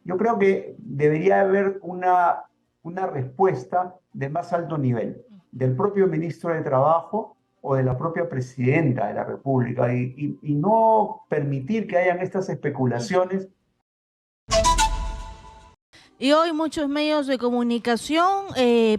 Yo creo que debería haber una respuesta de más alto nivel, del propio ministro de Trabajo o de la propia presidenta de la República, y no permitir que hayan estas especulaciones. Y hoy muchos medios de comunicación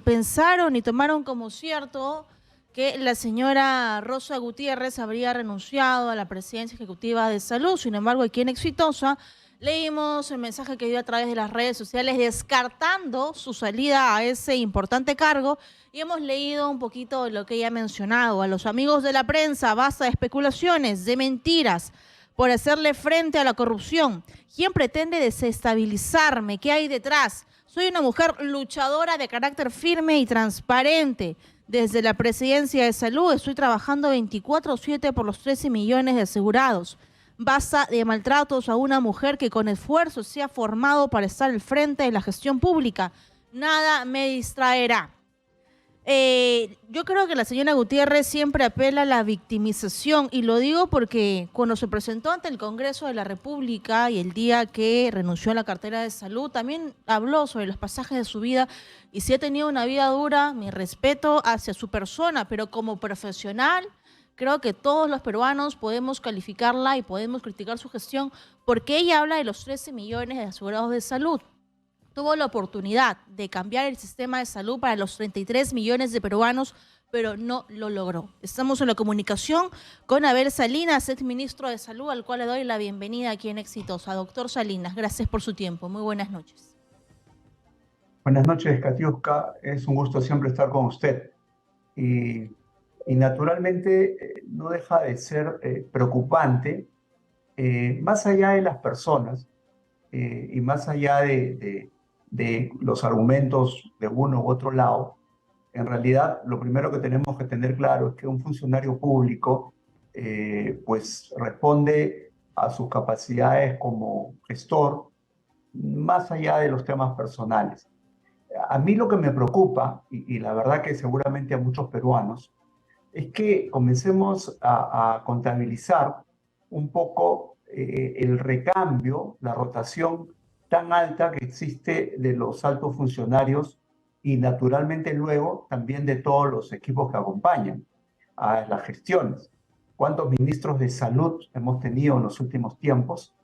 pensaron y tomaron como cierto que la señora Rosa Gutiérrez habría renunciado a la presidencia ejecutiva de salud. Sin embargo, aquí en Exitosa leímos el mensaje que dio a través de las redes sociales descartando su salida a ese importante cargo y hemos leído un poquito de lo que ella ha mencionado. A los amigos de la prensa, basta de especulaciones, de mentiras por hacerle frente a la corrupción. ¿Quién pretende desestabilizarme? ¿Qué hay detrás? Soy una mujer luchadora de carácter firme y transparente. Desde la Presidencia de Salud estoy trabajando 24/7 por los 13 millones de asegurados. Basta de maltratos a una mujer que con esfuerzo se ha formado para estar al frente de la gestión pública. Nada me distraerá. Yo creo que la señora Gutiérrez siempre apela a la victimización y lo digo porque cuando se presentó ante el Congreso de la República y el día que renunció a la cartera de salud, también habló sobre los pasajes de su vida y si ha tenido una vida dura, mi respeto hacia su persona, pero como profesional creo que todos los peruanos podemos calificarla y podemos criticar su gestión porque ella habla de los 13 millones de asegurados de salud. Tuvo la oportunidad de cambiar el sistema de salud para los 33 millones de peruanos, pero no lo logró. Estamos en la comunicación con Abel Salinas, exministro de Salud, al cual le doy la bienvenida aquí en Exitosa. Doctor Salinas, gracias por su tiempo. Muy buenas noches. Buenas noches, Katiuska. Es un gusto siempre estar con usted. Y, y naturalmente no deja de ser preocupante, más allá de las personas y más allá de los argumentos de uno u otro lado. En realidad, lo primero que tenemos que tener claro es que un funcionario público pues responde a sus capacidades como gestor, más allá de los temas personales. A mí lo que me preocupa, y la verdad que seguramente a muchos peruanos, es que comencemos a contabilizar un poco el recambio, la rotación tan alta que existe de los altos funcionarios y naturalmente luego también de todos los equipos que acompañan a las gestiones. ¿Cuántos ministros de salud hemos tenido en los últimos tiempos?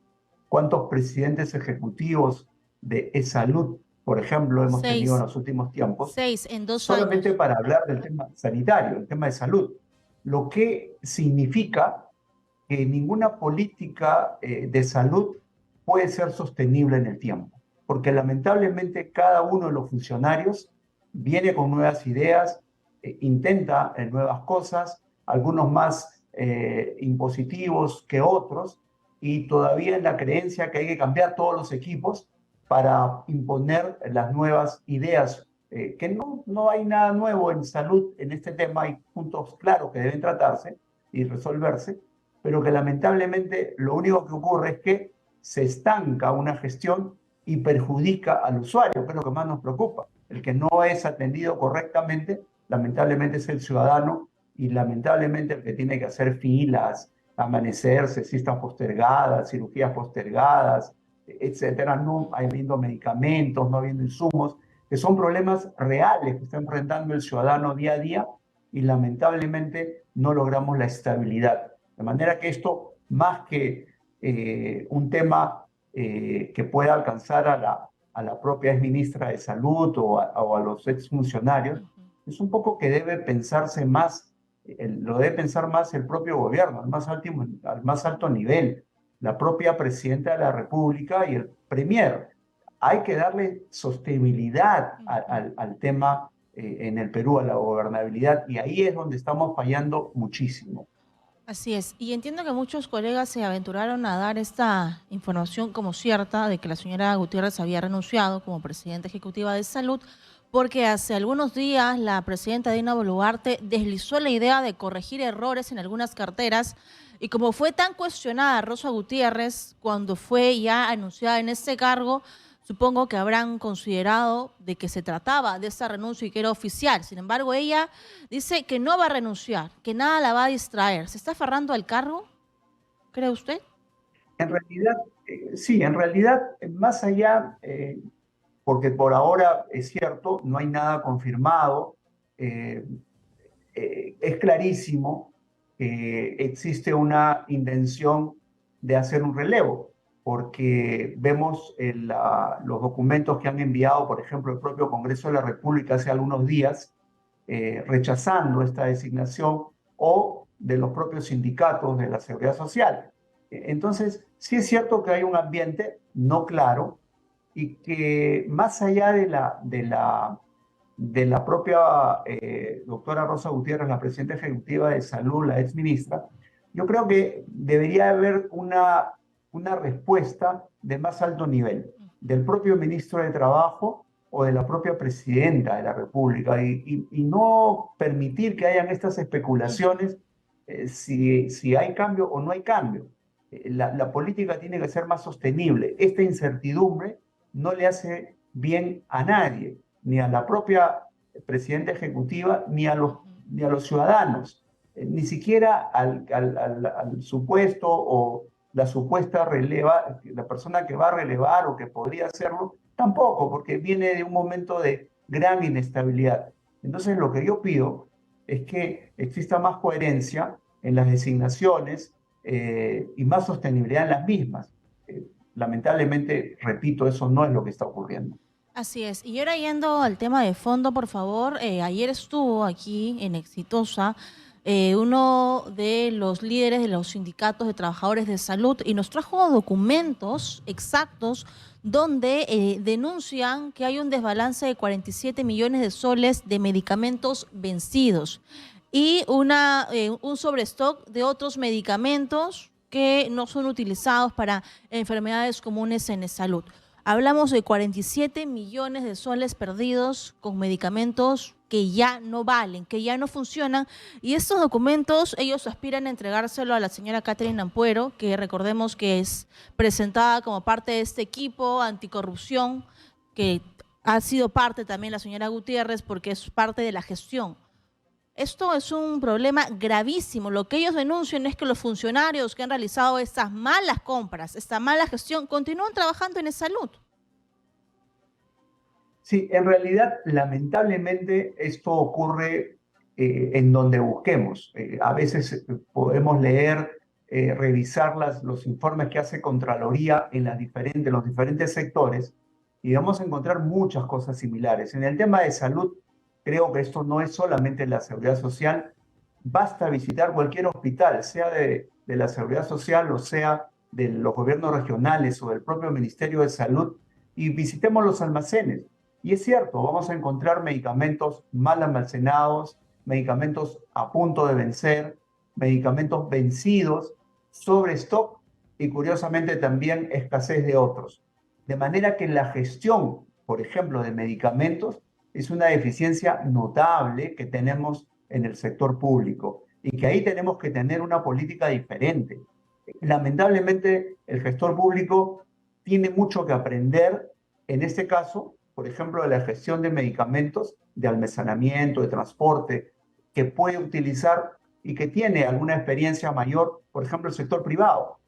¿Cuántos presidentes ejecutivos de e-salud, por ejemplo, hemos tenido en Seis. los últimos tiempos? 6 en 2 años. Solamente para hablar del tema sanitario, el tema de salud, lo que significa que ninguna política de salud puede ser sostenible en el tiempo, porque lamentablemente cada uno de los funcionarios viene con nuevas ideas, intenta nuevas cosas, algunos más impositivos que otros, y todavía en la creencia que hay que cambiar todos los equipos para imponer las nuevas ideas, que no hay nada nuevo en salud en este tema, hay puntos claros que deben tratarse y resolverse, pero que lamentablemente lo único que ocurre es que se estanca una gestión y perjudica al usuario, que es lo que más nos preocupa. El que no es atendido correctamente, lamentablemente es el ciudadano y lamentablemente el que tiene que hacer filas, amanecerse, citas postergadas, cirugías postergadas, etcétera, no habiendo medicamentos, no habiendo insumos, que son problemas reales que está enfrentando el ciudadano día a día y lamentablemente no logramos la estabilidad. De manera que esto, más que un tema que pueda alcanzar a la propia exministra de Salud o a los exfuncionarios, es un poco que debe pensarse más, lo debe pensar más el propio gobierno, al más alto nivel, la propia presidenta de la República y el premier. Hay que darle sostenibilidad al tema en el Perú, a la gobernabilidad, y ahí es donde estamos fallando muchísimo. Así es, y entiendo que muchos colegas se aventuraron a dar esta información como cierta de que la señora Gutiérrez había renunciado como presidenta ejecutiva de salud, porque hace algunos días la presidenta Dina Boluarte deslizó la idea de corregir errores en algunas carteras, y como fue tan cuestionada Rosa Gutiérrez cuando fue ya anunciada en este cargo, supongo que habrán considerado de que se trataba de esa renuncia y que era oficial. Sin embargo, ella dice que no va a renunciar, que nada la va a distraer. ¿Se está aferrando al cargo? ¿Cree usted? En realidad, sí, en realidad, más allá, porque por ahora es cierto, no hay nada confirmado, eh, es clarísimo que existe una intención de hacer un relevo, porque vemos los documentos que han enviado, por ejemplo, el propio Congreso de la República hace algunos días, rechazando esta designación, o de los propios sindicatos de la Seguridad Social. Entonces, sí es cierto que hay un ambiente no claro y que más allá de la propia doctora Rosa Gutiérrez, la presidenta ejecutiva de Salud, la ex ministra, yo creo que debería haber una respuesta de más alto nivel del propio ministro de Trabajo o de la propia presidenta de la República y no permitir que hayan estas especulaciones si hay cambio o no hay cambio. La política tiene que ser más sostenible. Esta incertidumbre no le hace bien a nadie, ni a la propia presidenta ejecutiva, ni a los ciudadanos, ni siquiera al supuesto o la supuesta la persona que va a relevar o que podría hacerlo, tampoco, porque viene de un momento de gran inestabilidad. Entonces, lo que yo pido es que exista más coherencia en las designaciones y más sostenibilidad en las mismas. Lamentablemente, repito, eso no es lo que está ocurriendo. Así es. Y ahora yendo al tema de fondo, por favor, ayer estuvo aquí en Exitosa uno de los líderes de los sindicatos de trabajadores de salud y nos trajo documentos exactos donde denuncian que hay un desbalance de 47 millones de soles de medicamentos vencidos y un sobrestock de otros medicamentos que no son utilizados para enfermedades comunes en salud. Hablamos de 47 millones de soles perdidos con medicamentos que ya no valen, que ya no funcionan. Y estos documentos ellos aspiran a entregárselo a la señora Catherine Ampuero, que recordemos que es presentada como parte de este equipo anticorrupción, que ha sido parte también la señora Gutiérrez porque es parte de la gestión. Esto es un problema gravísimo. Lo que ellos denuncian es que los funcionarios que han realizado estas malas compras, esta mala gestión, continúan trabajando en salud. Sí, en realidad, lamentablemente, esto ocurre en donde busquemos. A veces podemos leer, revisar los informes que hace Contraloría en los diferentes sectores y vamos a encontrar muchas cosas similares. En el tema de salud, creo que esto no es solamente la seguridad social. Basta visitar cualquier hospital, sea de la seguridad social o sea de los gobiernos regionales o del propio Ministerio de Salud, y visitemos los almacenes. Y es cierto, vamos a encontrar medicamentos mal almacenados, medicamentos a punto de vencer, medicamentos vencidos, sobre stock y curiosamente también escasez de otros. De manera que la gestión, por ejemplo, de medicamentos es una deficiencia notable que tenemos en el sector público y que ahí tenemos que tener una política diferente. Lamentablemente, el gestor público tiene mucho que aprender en este caso, por ejemplo, de la gestión de medicamentos, de almacenamiento, de transporte, que puede utilizar y que tiene alguna experiencia mayor, por ejemplo, el sector privado.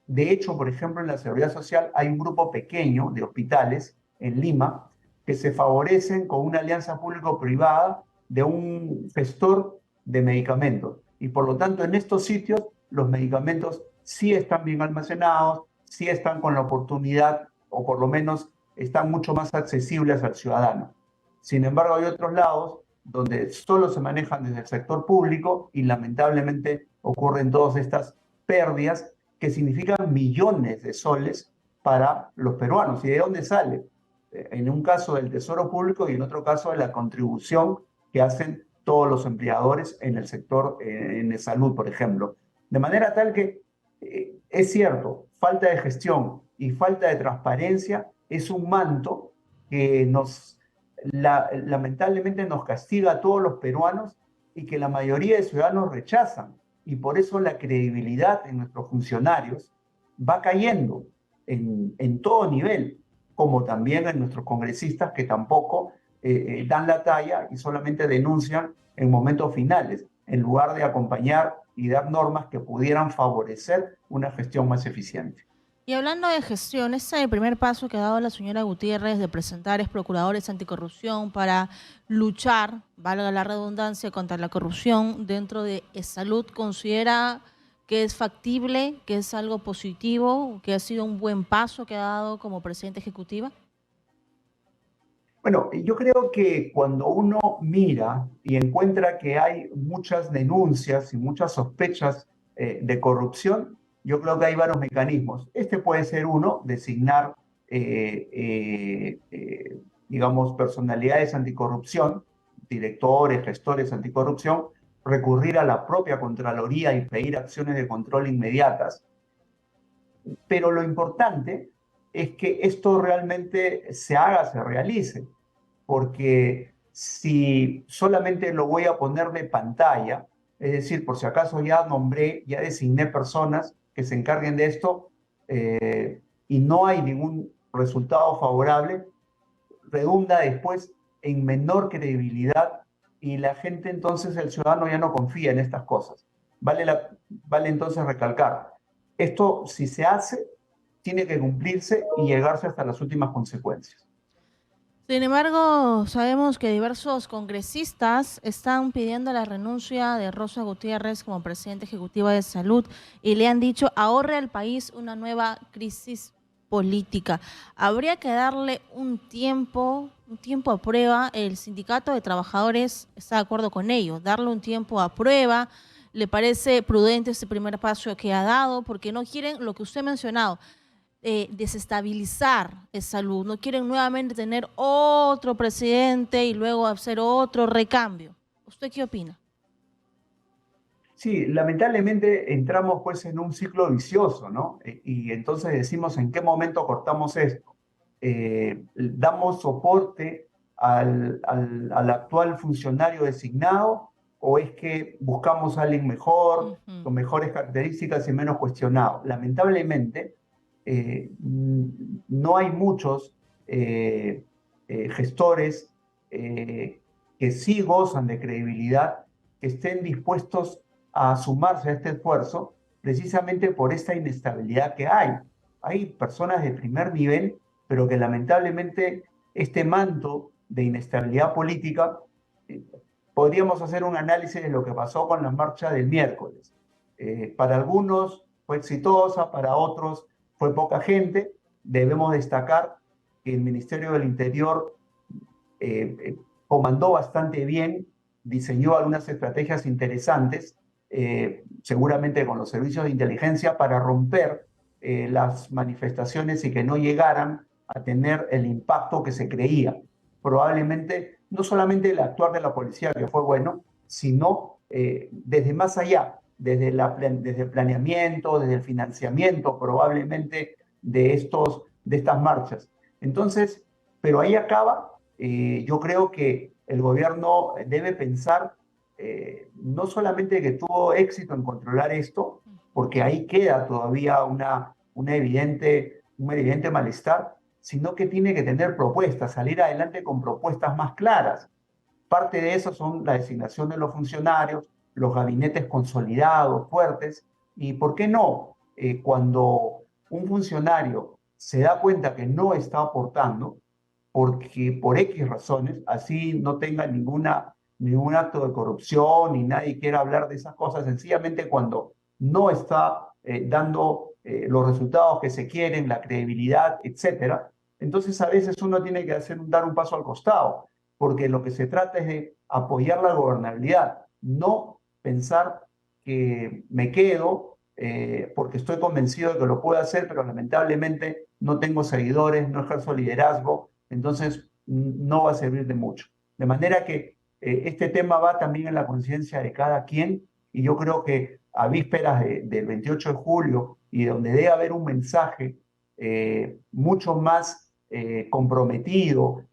De hecho, por ejemplo, en la Seguridad Social hay un grupo pequeño de hospitales en Lima que se favorecen con una alianza público-privada de un gestor de medicamentos. Y por lo tanto, en estos sitios, los medicamentos sí están bien almacenados, sí están con la oportunidad, o por lo menos están mucho más accesibles al ciudadano. Sin embargo, hay otros lados donde solo se manejan desde el sector público y lamentablemente ocurren todas estas pérdidas que significan millones de soles para los peruanos. ¿Y de dónde sale? En un caso del Tesoro Público y en otro caso de la contribución que hacen todos los empleadores en el sector de salud, por ejemplo. De manera tal que es cierto, falta de gestión y falta de transparencia es un manto que lamentablemente nos castiga a todos los peruanos y que la mayoría de ciudadanos rechazan. Y por eso la credibilidad en nuestros funcionarios va cayendo en todo nivel, como también en nuestros congresistas que tampoco dan la talla y solamente denuncian en momentos finales, en lugar de acompañar y dar normas que pudieran favorecer una gestión más eficiente. Y hablando de gestión, ese es el primer paso que ha dado la señora Gutiérrez de presentar es procuradores anticorrupción para luchar, valga la redundancia, contra la corrupción dentro de salud. ¿Considera que es factible, que es algo positivo, que ha sido un buen paso que ha dado como presidenta ejecutiva? Bueno, yo creo que cuando uno mira y encuentra que hay muchas denuncias y muchas sospechas de corrupción, yo creo que hay varios mecanismos. Este puede ser uno, designar, digamos, personalidades anticorrupción, directores, gestores anticorrupción, recurrir a la propia Contraloría y pedir acciones de control inmediatas. Pero lo importante es que esto realmente se haga, se realice, porque si solamente lo voy a poner de pantalla, es decir, por si acaso ya nombré, ya designé personas que se encarguen de esto y no hay ningún resultado favorable, redunda después en menor credibilidad y la gente entonces, el ciudadano ya no confía en estas cosas. Vale entonces recalcar, esto si se hace, tiene que cumplirse y llegarse hasta las últimas consecuencias. Sin embargo, sabemos que diversos congresistas están pidiendo la renuncia de Rosa Gutiérrez como presidenta ejecutiva de salud y le han dicho ahorre al país una nueva crisis política. Habría que darle un tiempo a prueba. El sindicato de trabajadores está de acuerdo con ello, darle un tiempo a prueba. ¿Le parece prudente ese primer paso que ha dado? Porque no quieren lo que usted ha mencionado, desestabilizar esa salud. No quieren nuevamente tener otro presidente y luego hacer otro recambio. ¿Usted qué opina? Sí, lamentablemente entramos pues en un ciclo vicioso, ¿no? Y entonces decimos en qué momento cortamos esto. ¿Damos soporte al actual funcionario designado o es que buscamos a alguien mejor, Ujú. con mejores características y menos cuestionado? Lamentablemente, no hay muchos gestores eh, que sí gozan de credibilidad, que estén dispuestos a sumarse a este esfuerzo precisamente por esta inestabilidad que hay. Hay personas de primer nivel, pero que lamentablemente este manto de inestabilidad política, eh, podríamos hacer un análisis de lo que pasó con la marcha del miércoles. Para algunos fue exitosa, para otros fue poca gente. Debemos destacar que el Ministerio del Interior comandó bastante bien, diseñó algunas estrategias interesantes, seguramente con los servicios de inteligencia, para romper las manifestaciones y que no llegaran a tener el impacto que se creía. Probablemente no solamente el actuar de la policía, que fue bueno, sino desde más allá, desde el planeamiento, desde el financiamiento probablemente de estas marchas. Entonces, pero ahí acaba. Yo creo que el gobierno debe pensar no solamente que tuvo éxito en controlar esto, porque ahí queda todavía un evidente malestar, sino que tiene que tener propuestas, salir adelante con propuestas más claras. Parte de eso son la designación de los funcionarios, los gabinetes consolidados, fuertes, y ¿por qué no? Cuando un funcionario se da cuenta que no está aportando, porque por X razones, así no tenga ningún acto de corrupción ni nadie quiera hablar de esas cosas, sencillamente cuando no está dando los resultados que se quieren, la credibilidad, etcétera, entonces a veces uno tiene que dar un paso al costado, porque lo que se trata es de apoyar la gobernabilidad, no pensar que me quedo porque estoy convencido de que lo puedo hacer, pero lamentablemente no tengo seguidores, no ejerzo liderazgo, entonces no va a servir de mucho. De manera que este tema va también en la conciencia de cada quien y yo creo que a vísperas del 28 de julio y donde debe haber un mensaje mucho más comprometido,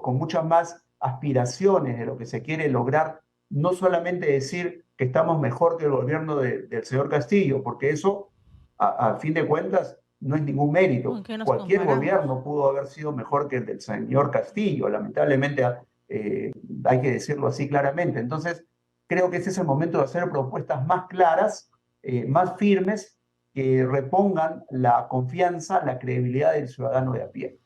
con muchas más aspiraciones de lo que se quiere lograr, no solamente decir que estamos mejor que el gobierno del señor Castillo, porque eso, a fin de cuentas, no es ningún ¿Con mérito. qué nos Cualquier comparamos? gobierno pudo haber sido mejor que el del señor Castillo, lamentablemente hay que decirlo así claramente. Entonces, creo que ese es el momento de hacer propuestas más claras, más firmes que repongan la confianza, la credibilidad del ciudadano de a pie.